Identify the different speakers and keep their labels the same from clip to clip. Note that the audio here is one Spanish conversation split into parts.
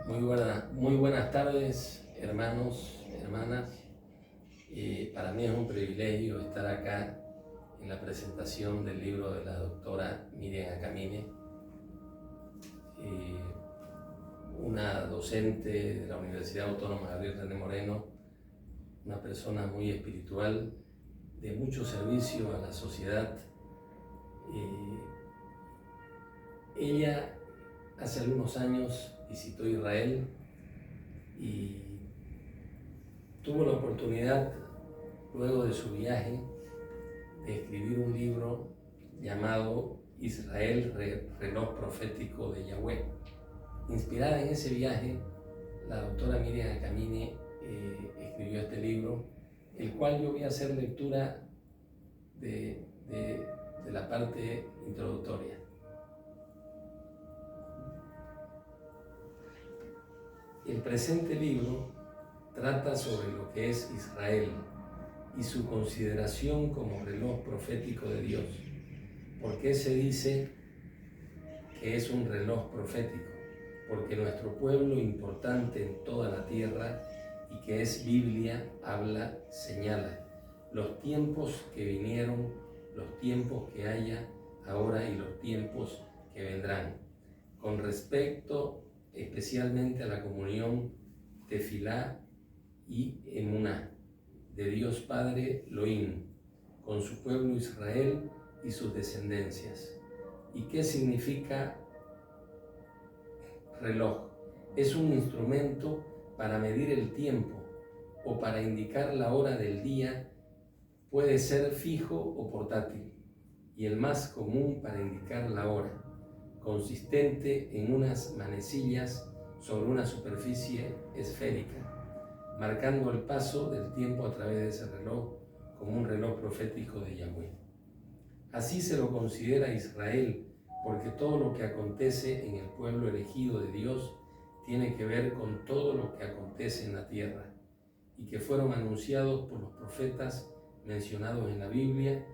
Speaker 1: Muy buenas tardes, hermanos, hermanas. Para mí es un privilegio estar acá en la presentación del libro de la doctora Miriam Acamine, una docente de la Universidad Autónoma Gabriel René Moreno, una persona muy espiritual, de mucho servicio a la sociedad. Ella hace algunos años visitó Israel y tuvo la oportunidad, luego de su viaje, de escribir un libro llamado Israel, reloj profético de Yahweh. Inspirada en ese viaje, la doctora Miriam Acamine escribió este libro, el cual yo voy a hacer lectura de la parte introductoria. El presente libro trata sobre lo que es Israel y su consideración como reloj profético de Dios. ¿Por qué se dice que es un reloj profético? Porque nuestro pueblo importante en toda la tierra y que es Biblia, habla, señala los tiempos que vinieron, los tiempos que haya ahora y los tiempos que vendrán. Con respecto especialmente a la comunión Tefilá y Emuná de Dios Padre Elohim con su pueblo Israel y sus descendencias. ¿Y qué significa reloj? Es un instrumento para medir el tiempo o para indicar la hora del día. Puede ser fijo o portátil, y el más común para indicar la hora, consistente en unas manecillas sobre una superficie esférica, marcando el paso del tiempo a través de ese reloj como un reloj profético de Yahweh. Así se lo considera Israel, porque todo lo que acontece en el pueblo elegido de Dios tiene que ver con todo lo que acontece en la tierra y que fueron anunciados por los profetas mencionados en la Biblia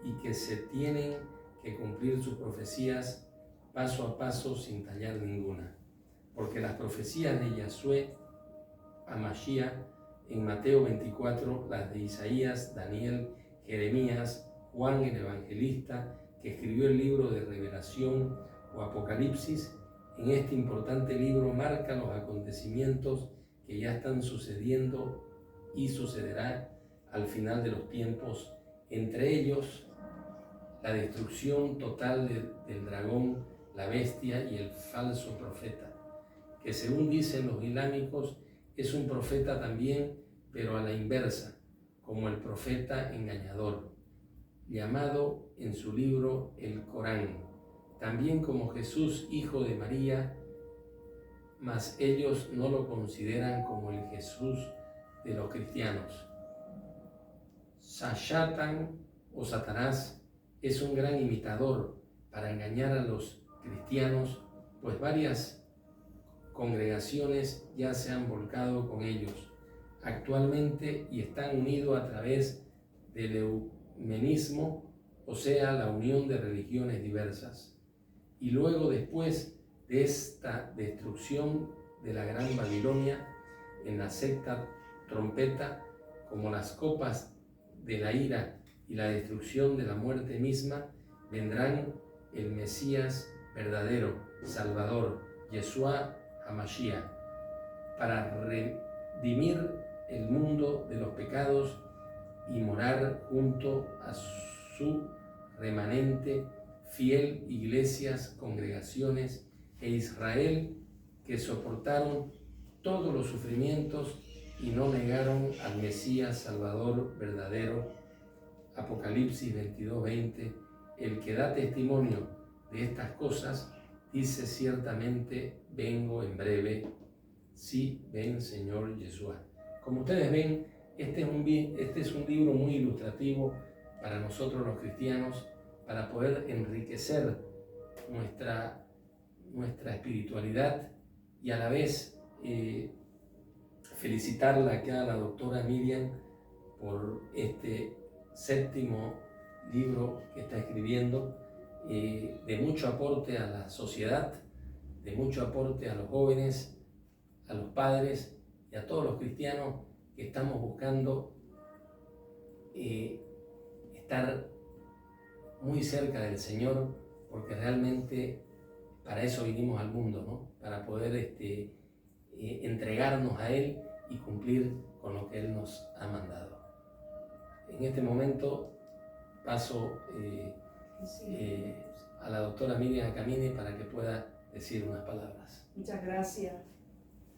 Speaker 1: y que se tienen que cumplir sus profecías paso a paso sin tallar ninguna. Porque las profecías de Yahshua a Mashiach en Mateo 24, las de Isaías, Daniel, Jeremías, Juan el Evangelista, que escribió el libro de Revelación o Apocalipsis, en este importante libro marca los acontecimientos que ya están sucediendo y sucederá al final de los tiempos, entre ellos la destrucción total del dragón, la bestia y el falso profeta, que según dicen los islámicos es un profeta también, pero a la inversa, como el profeta engañador, llamado en su libro el Corán, también como Jesús, hijo de María, mas ellos no lo consideran como el Jesús de los cristianos. Sashatan o Satanás es un gran imitador para engañar a los cristianos, pues varias congregaciones ya se han volcado con ellos actualmente y están unidos a través del ecumenismo, o sea, la unión de religiones diversas. Y luego, después de esta destrucción de la Gran Babilonia, en la secta trompeta, como las copas de la ira y la destrucción de la muerte misma, vendrán el Mesías verdadero, Salvador, Yeshua HaMashiach, para redimir el mundo de los pecados y morar junto a su remanente, fiel iglesias, congregaciones e Israel, que soportaron todos los sufrimientos y no negaron al Mesías Salvador verdadero. Apocalipsis 22:20, el que da testimonio de estas cosas dice ciertamente: vengo en breve. Sí, ven, Señor Yeshua. Como ustedes ven, este es un libro muy ilustrativo para nosotros los cristianos, para poder enriquecer nuestra espiritualidad y a la vez felicitarla acá a la doctora Miriam por este séptimo libro que está escribiendo, de mucho aporte a la sociedad, de mucho aporte a los jóvenes, a los padres y a todos los cristianos que estamos buscando estar muy cerca del Señor, porque realmente para eso vinimos al mundo, ¿no? Para poder entregarnos a Él y cumplir con lo que Él nos ha mandado. En este momento paso a la doctora Miriam Camine para que pueda decir unas palabras.
Speaker 2: Muchas gracias,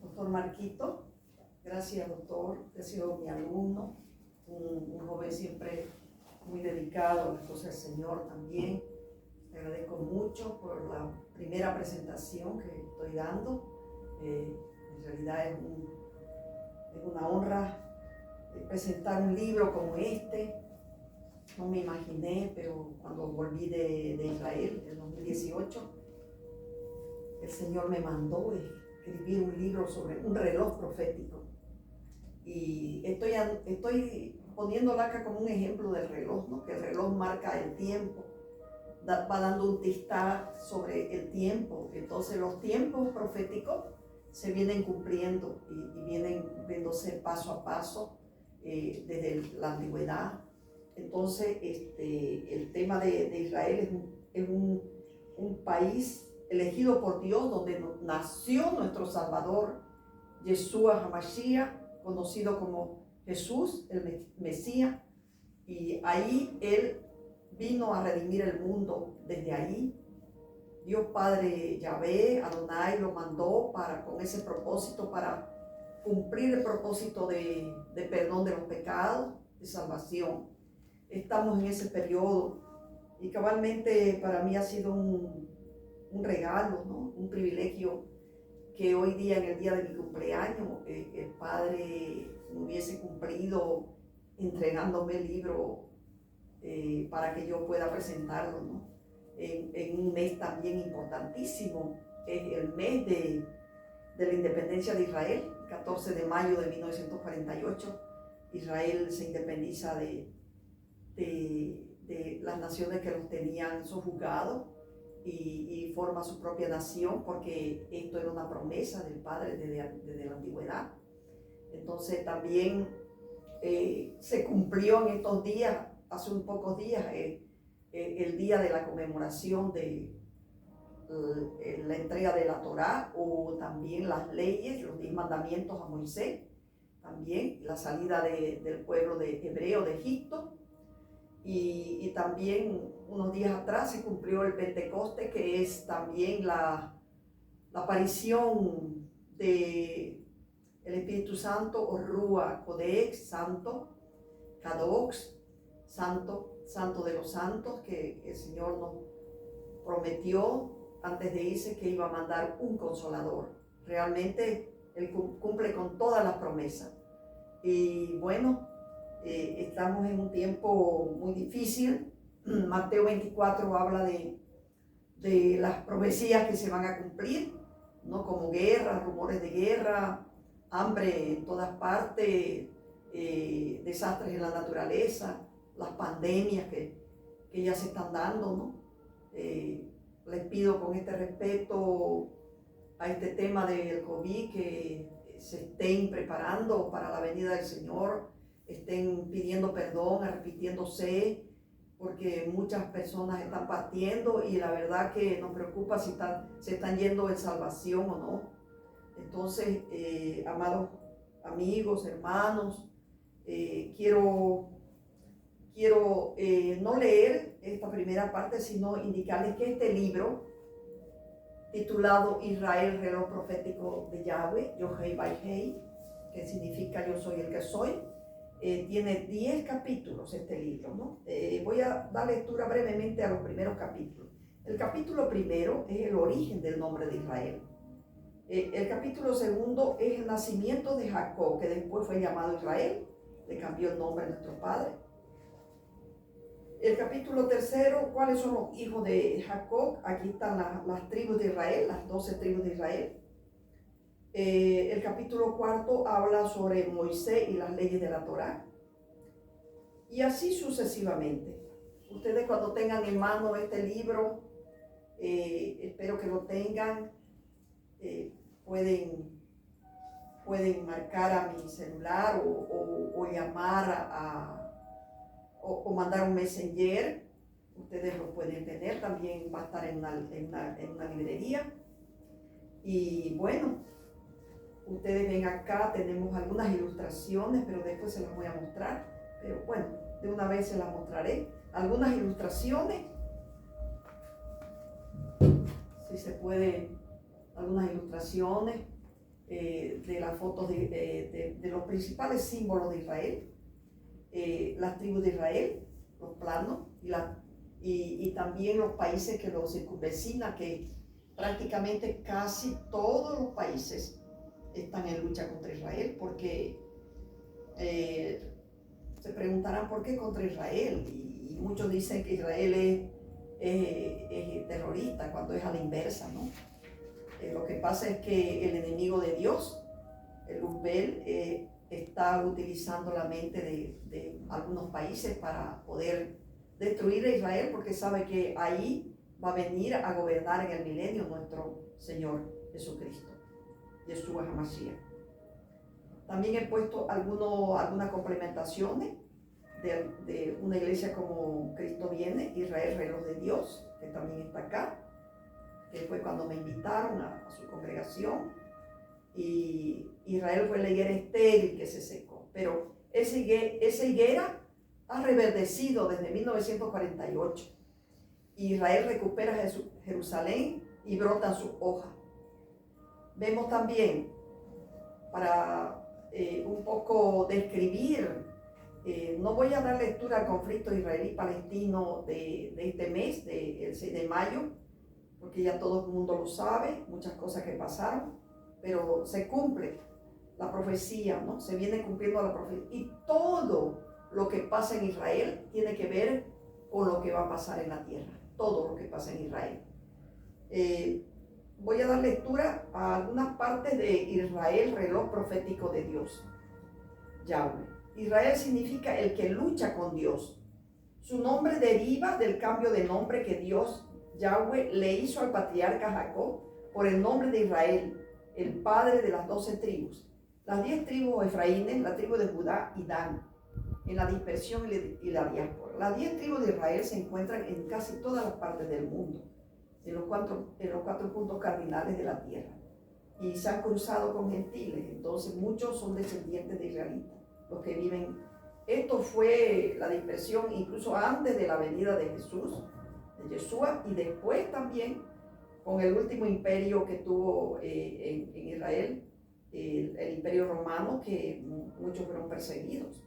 Speaker 2: doctor Marquito. Gracias, doctor. Usted ha sido mi alumno, un joven siempre muy dedicado a las cosas del Señor también. Te agradezco mucho por la primera presentación que estoy dando. En realidad es una honra presentar un libro como este. No me imaginé, pero cuando volví de Israel en 2018, el Señor me mandó escribir un libro sobre un reloj profético. Y estoy poniéndolo acá como un ejemplo del reloj, ¿no? Que el reloj marca el tiempo, va dando un tic-tac sobre el tiempo. Entonces los tiempos proféticos se vienen cumpliendo y vienen viéndose paso a paso desde la antigüedad. Entonces el tema de Israel es un país elegido por Dios, donde nació nuestro Salvador, Yeshua HaMashiach, conocido como Jesús, el Mesías, y ahí Él vino a redimir el mundo. Desde ahí, Dios Padre Yahvé, Adonai, lo mandó con ese propósito, para cumplir el propósito de perdón de los pecados, de salvación. Estamos en ese periodo y cabalmente para mí ha sido un regalo, ¿no? Un privilegio que hoy día, en el día de mi cumpleaños, el Padre me hubiese cumplido entregándome el libro para que yo pueda presentarlo, ¿no? En un mes también importantísimo, el mes de la independencia de Israel, 14 de mayo de 1948. Israel se independiza de las naciones que los tenían sojuzgados y forma su propia nación, porque esto era una promesa del Padre desde la antigüedad. Entonces también se cumplió en estos días, hace un pocos días, el día de la conmemoración de la entrega de la Torá, o también las leyes, los 10 mandamientos a Moisés, también la salida del pueblo hebreo de Egipto. Y también unos días atrás se cumplió el Pentecoste, que es también la aparición del Espíritu Santo, o Rúa Codex, Santo, Kadox, Santo de los santos, que el Señor nos prometió antes de irse que iba a mandar un consolador. Realmente Él cumple con todas las promesas. Y bueno, estamos en un tiempo muy difícil. Mateo 24 habla de las profecías que se van a cumplir, ¿no? Como guerra, rumores de guerra, hambre en todas partes, desastres en la naturaleza, las pandemias que ya se están dando, ¿no? Les pido con este respeto a este tema del COVID que se estén preparando para la venida del Señor, estén pidiendo perdón, arrepintiéndose, porque muchas personas están partiendo y la verdad que nos preocupa si se están yendo en salvación o no. Entonces, amados amigos, hermanos, quiero no leer esta primera parte, sino indicarles que este libro, titulado Israel, reloj profético de Yahweh, Yohei Baihei, que significa yo soy el que soy, tiene 10 capítulos este libro, ¿no? Voy a dar lectura brevemente a los primeros capítulos. El capítulo primero es el origen del nombre de Israel. El capítulo segundo es el nacimiento de Jacob, que después fue llamado Israel, le cambió el nombre a nuestro padre. El capítulo tercero, ¿cuáles son los hijos de Jacob? Aquí están las tribus de Israel, las 12 tribus de Israel. El capítulo cuarto habla sobre Moisés y las leyes de la Torá. Y así sucesivamente. Ustedes, cuando tengan en mano este libro, espero que lo tengan, pueden pueden marcar a mi celular o llamar o mandar un messenger. Ustedes lo pueden tener, también va a estar en una librería. Y bueno, ustedes ven acá, tenemos algunas ilustraciones, pero después se las voy a mostrar. Pero bueno, de una vez se las mostraré. Algunas ilustraciones, si se puede, algunas ilustraciones de las fotos de los principales símbolos de Israel, las tribus de Israel, los planos y también los países que los circunvecinan, que prácticamente casi todos los países están en lucha contra Israel, porque se preguntarán por qué contra Israel, y muchos dicen que Israel es terrorista, cuando es a la inversa, ¿no? Lo que pasa es que el enemigo de Dios, el Uzbel, está utilizando la mente de algunos países para poder destruir a Israel, porque sabe que ahí va a venir a gobernar en el milenio nuestro Señor Jesucristo, Yeshua HaMashiach. También he puesto algunas complementaciones de una iglesia como Cristo Viene, Israel Reloj de Dios, que también está acá, que fue cuando me invitaron a su congregación. Y Israel fue la higuera estéril que se secó, pero esa higuera ha reverdecido desde 1948. Israel recupera Jerusalén y brotan sus hojas. Vemos también, para un poco describir, no voy a dar lectura al conflicto israelí-palestino de este mes, del 6 de mayo, porque ya todo el mundo lo sabe, muchas cosas que pasaron, pero se cumple la profecía, ¿no? Se viene cumpliendo la profecía. Y todo lo que pasa en Israel tiene que ver con lo que va a pasar en la tierra. Todo lo que pasa en Israel. Voy a dar lectura a algunas partes de Israel, reloj profético de Dios. Yahweh. Israel significa el que lucha con Dios. Su nombre deriva del cambio de nombre que Dios, Yahweh, le hizo al patriarca Jacob por el nombre de Israel, el padre de las 12 tribus. Las 10 tribus efraínes, la tribu de Judá y Dan, en la dispersión y la diáspora. Las 10 tribus de Israel se encuentran en casi todas las partes del mundo, en los cuatro puntos cardinales de la tierra, y se han cruzado con gentiles. Entonces muchos son descendientes de israelitas, los que viven. Esto fue la dispersión incluso antes de la venida de Jesús, de Yeshua, y después también con el último imperio que tuvo en Israel, el imperio romano, que muchos fueron perseguidos.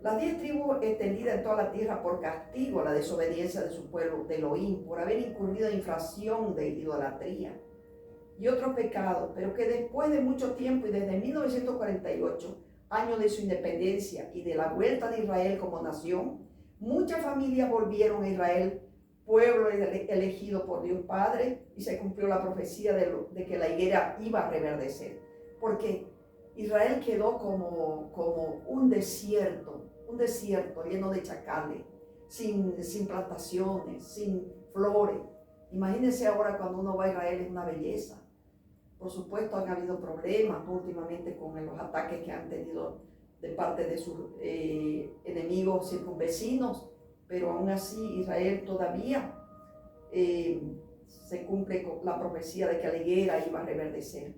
Speaker 2: Las 10 tribus extendidas en toda la tierra por castigo a la desobediencia de su pueblo, de Elohim, por haber incurrido en infracción de idolatría y otros pecados, pero que después de mucho tiempo y desde 1948, año de su independencia y de la vuelta de Israel como nación, muchas familias volvieron a Israel, pueblo elegido por Dios Padre, y se cumplió la profecía de que la higuera iba a reverdecer, porque Israel quedó como un desierto lleno de chacales, sin plantaciones, sin flores. Imagínense ahora cuando uno va a Israel, es una belleza. Por supuesto han habido problemas últimamente con los ataques que han tenido de parte de sus enemigos circunvecinos, pero aún así Israel todavía se cumple con la profecía de que la higuera iba a reverdecer.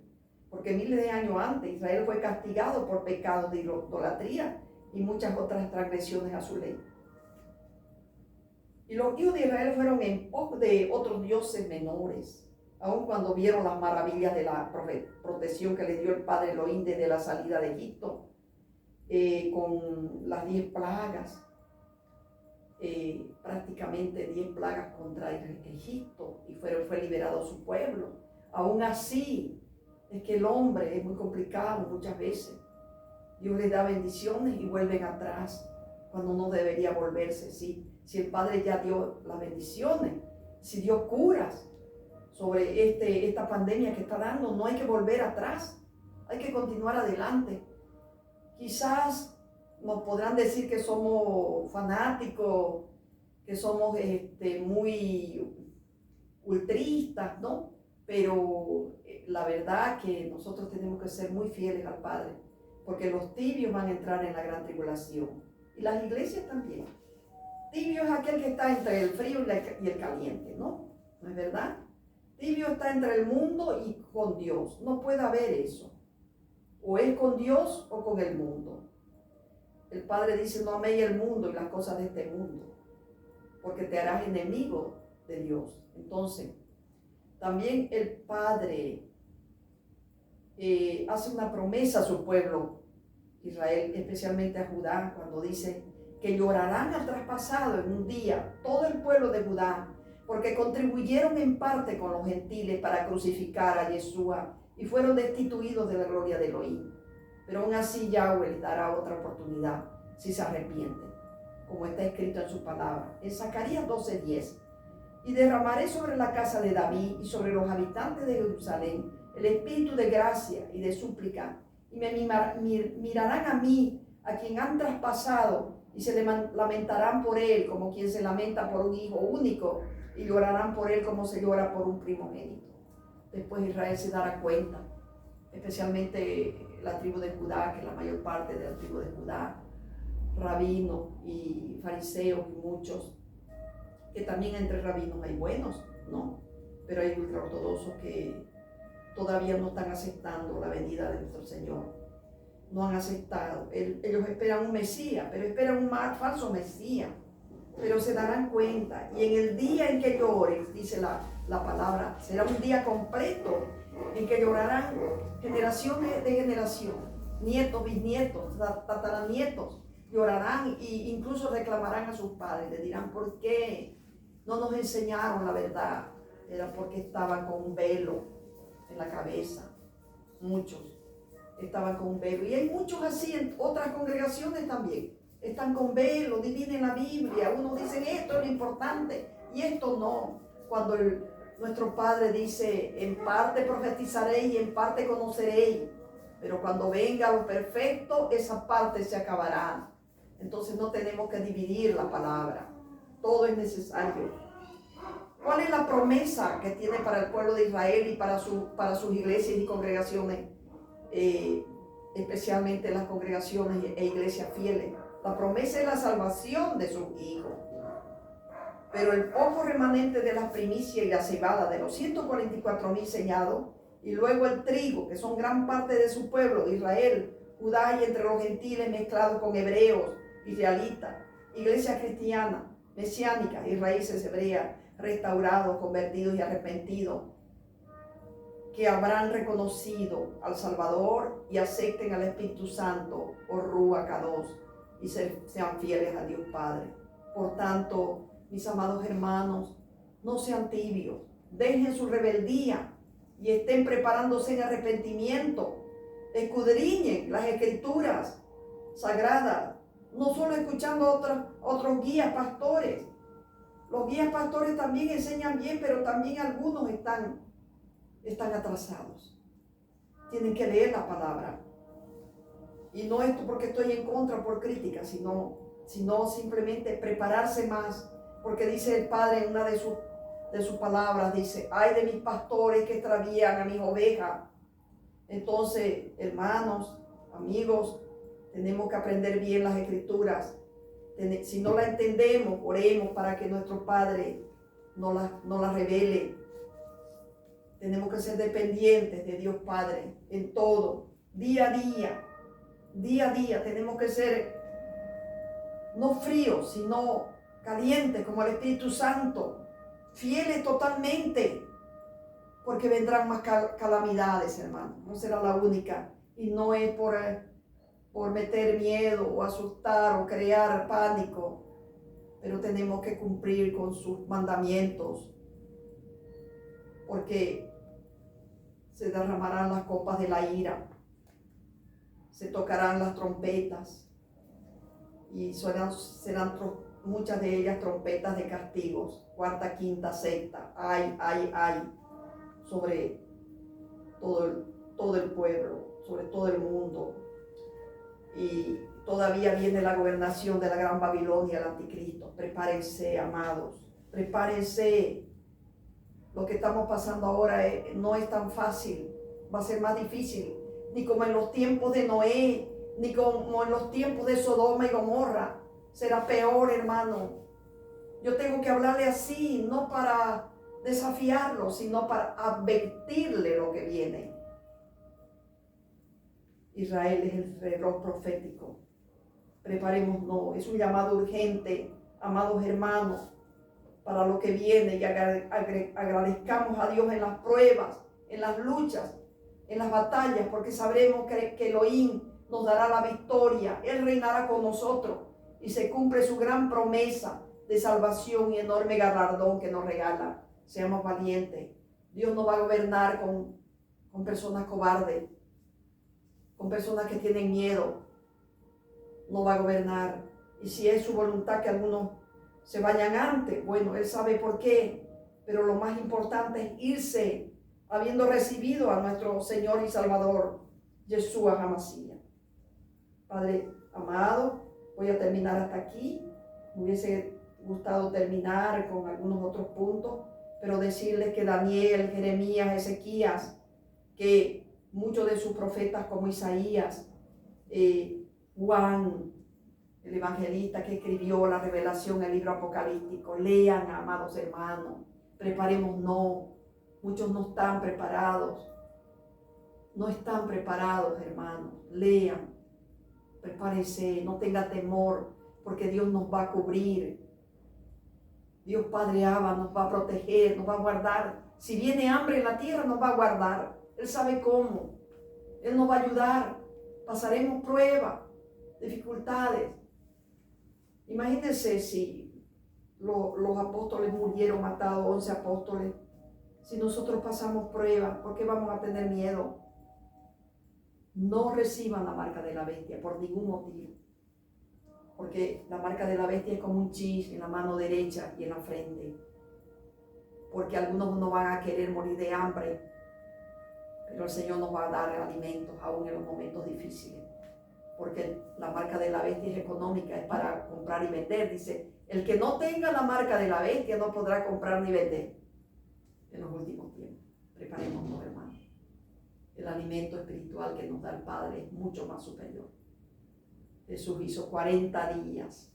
Speaker 2: Porque miles de años antes Israel fue castigado por pecados de idolatría y muchas otras transgresiones a su ley. Y los hijos de Israel fueron en pos de otros dioses menores, aun cuando vieron las maravillas de la protección que les dio el Padre Elohim desde la salida de Egipto, con las 10 plagas, prácticamente 10 plagas contra Egipto, y fue liberado su pueblo. Aún así, es que el hombre es muy complicado muchas veces. Dios les da bendiciones y vuelven atrás cuando no debería volverse. Si el Padre ya dio las bendiciones, si dio curas sobre esta pandemia que está dando, no hay que volver atrás, hay que continuar adelante. Quizás nos podrán decir que somos fanáticos, que somos muy ultristas, ¿no? Pero la verdad que nosotros tenemos que ser muy fieles al Padre, porque los tibios van a entrar en la gran tribulación. Y las iglesias también. Tibio es aquel que está entre el frío y el caliente, ¿no? ¿No es verdad? Tibio está entre el mundo y con Dios. No puede haber eso. O es con Dios o con el mundo. El Padre dice, no améis el mundo y las cosas de este mundo, porque te harás enemigo de Dios. Entonces, también el Padre hace una promesa a su pueblo, Israel, especialmente a Judá, cuando dice que llorarán al traspasado en un día, todo el pueblo de Judá, porque contribuyeron en parte con los gentiles para crucificar a Yeshua y fueron destituidos de la gloria de Elohim. Pero aún así Yahweh les dará otra oportunidad si se arrepienten, como está escrito en su palabra. En Zacarías 12:10. Y derramaré sobre la casa de David y sobre los habitantes de Jerusalén el espíritu de gracia y de súplica, y me mirarán a mí, a quien han traspasado, y se lamentarán por él como quien se lamenta por un hijo único, y llorarán por él como se llora por un primogénito. Después Israel se dará cuenta, especialmente la tribu de Judá, que es la mayor parte de la tribu de Judá, rabinos y fariseos y muchos, que también entre rabinos hay buenos, ¿no? Pero hay ultraortodoxos que todavía no están aceptando la venida de nuestro Señor. No han aceptado. Ellos esperan un Mesías, pero esperan un falso Mesías. Pero se darán cuenta. Y en el día en que llores, dice la palabra, será un día completo en que llorarán generaciones de generación, nietos, bisnietos, tataranietos, llorarán e incluso reclamarán a sus padres. Le dirán, ¿por qué no nos enseñaron la verdad? Era porque estaban con un velo en la cabeza. Muchos estaban con un velo. Y hay muchos así en otras congregaciones también. Están con velo, dividen la Biblia. Unos dicen esto es lo importante y esto no. Cuando nuestro Padre dice, en parte profetizaréis y en parte conoceréis. Pero cuando venga lo perfecto, esa parte se acabará. Entonces no tenemos que dividir la palabra. Todo es necesario. ¿Cuál es la promesa que tiene para el pueblo de Israel y para sus iglesias y congregaciones? Especialmente las congregaciones e iglesias fieles. La promesa es la salvación de sus hijos. Pero el poco remanente de las primicias y la cebada de los 144,000 señados, y luego el trigo, que son gran parte de su pueblo, de Israel, Judá y entre los gentiles mezclados con hebreos, israelitas, iglesias cristianas, mesiánicas y raíces hebreas, restaurados, convertidos y arrepentidos, que habrán reconocido al Salvador y acepten al Espíritu Santo, o Ruach Kadosh, y sean fieles a Dios Padre. Por tanto, mis amados hermanos, no sean tibios, dejen su rebeldía y estén preparándose en arrepentimiento. Escudriñen las escrituras sagradas, no solo escuchando otros guías pastores. Los guías pastores también enseñan bien, pero también algunos están atrasados. Tienen que leer la palabra. Y no esto porque estoy en contra por crítica, sino simplemente prepararse más. Porque dice el Padre en una de sus palabras, dice, ay de mis pastores que extravían a mis ovejas. Entonces, hermanos, amigos, tenemos que aprender bien las escrituras. Si no la entendemos, oremos para que nuestro Padre no la revele. Tenemos que ser dependientes de Dios Padre en todo, día a día. Día a día tenemos que ser no fríos, sino calientes como el Espíritu Santo, fieles totalmente, porque vendrán más calamidades, hermano. No será la única. Y no es por meter miedo o asustar o crear pánico, pero tenemos que cumplir con sus mandamientos, porque se derramarán las copas de la ira, se tocarán las trompetas y serán muchas de ellas trompetas de castigos, cuarta, quinta, sexta, ay, sobre todo el pueblo, sobre todo el mundo. Y todavía viene la gobernación de la gran Babilonia, el anticristo. Prepárense, amados, prepárense. Lo que estamos pasando ahora no es tan fácil, va a ser más difícil, ni como en los tiempos de Noé, ni como en los tiempos de Sodoma y Gomorra. Será peor, hermano. Yo tengo que hablarle así, no para desafiarlo, sino para advertirle lo que viene. Israel es el reloj profético. Preparémonos, es un llamado urgente, amados hermanos, para lo que viene, y agradezcamos a Dios en las pruebas, en las luchas, en las batallas, porque sabremos que Elohim nos dará la victoria. Él reinará con nosotros y se cumple su gran promesa de salvación y enorme galardón que nos regala. Seamos valientes. Dios no va a gobernar con personas cobardes, con personas que tienen miedo. No va a gobernar. Y si es su voluntad que algunos se vayan antes, bueno, Él sabe por qué. Pero lo más importante es irse habiendo recibido a nuestro Señor y Salvador, Yeshua HaMashiach. Padre amado, voy a terminar hasta aquí. Me hubiese gustado terminar con algunos otros puntos, pero decirles que Daniel, Jeremías, Ezequías, que muchos de sus profetas como Isaías, Juan, el evangelista que escribió la revelación, el libro apocalíptico, lean, amados hermanos, preparémonos. Muchos no están preparados, hermanos. Lean, prepárese, no tenga temor, porque Dios nos va a cubrir. Dios Padre Abba nos va a proteger, nos va a guardar. Si viene hambre en la tierra, nos va a guardar. Él sabe cómo. Él nos va a ayudar. Pasaremos pruebas, dificultades. Imagínense si los apóstoles murieron matados, 11 apóstoles. Si nosotros pasamos pruebas, ¿por qué vamos a tener miedo? No reciban la marca de la bestia por ningún motivo. Porque la marca de la bestia es como un chis en la mano derecha y en la frente. Porque algunos no van a querer morir de hambre, pero el Señor nos va a dar alimentos aún en los momentos difíciles. Porque la marca de la bestia es económica, es para comprar y vender. Dice, el que no tenga la marca de la bestia no podrá comprar ni vender en los últimos tiempos. Preparémonos, hermanos. El alimento espiritual que nos da el Padre es mucho más superior. Jesús hizo 40 días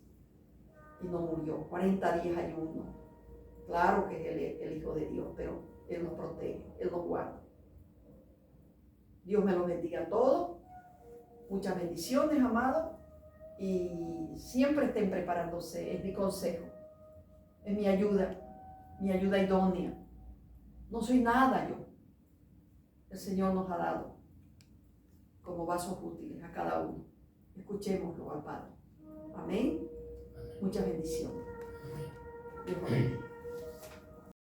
Speaker 2: y no murió. 40 días ayuno. Claro que es el Hijo de Dios, pero Él nos protege, Él nos guarda. Dios me los bendiga a todos. Muchas bendiciones, amados. Y siempre estén preparándose. Es mi consejo. Es mi ayuda idónea. No soy nada yo. El Señor nos ha dado como vasos útiles a cada uno. Escuchémoslo al Padre. Amén. Muchas bendiciones. Dios bendiga.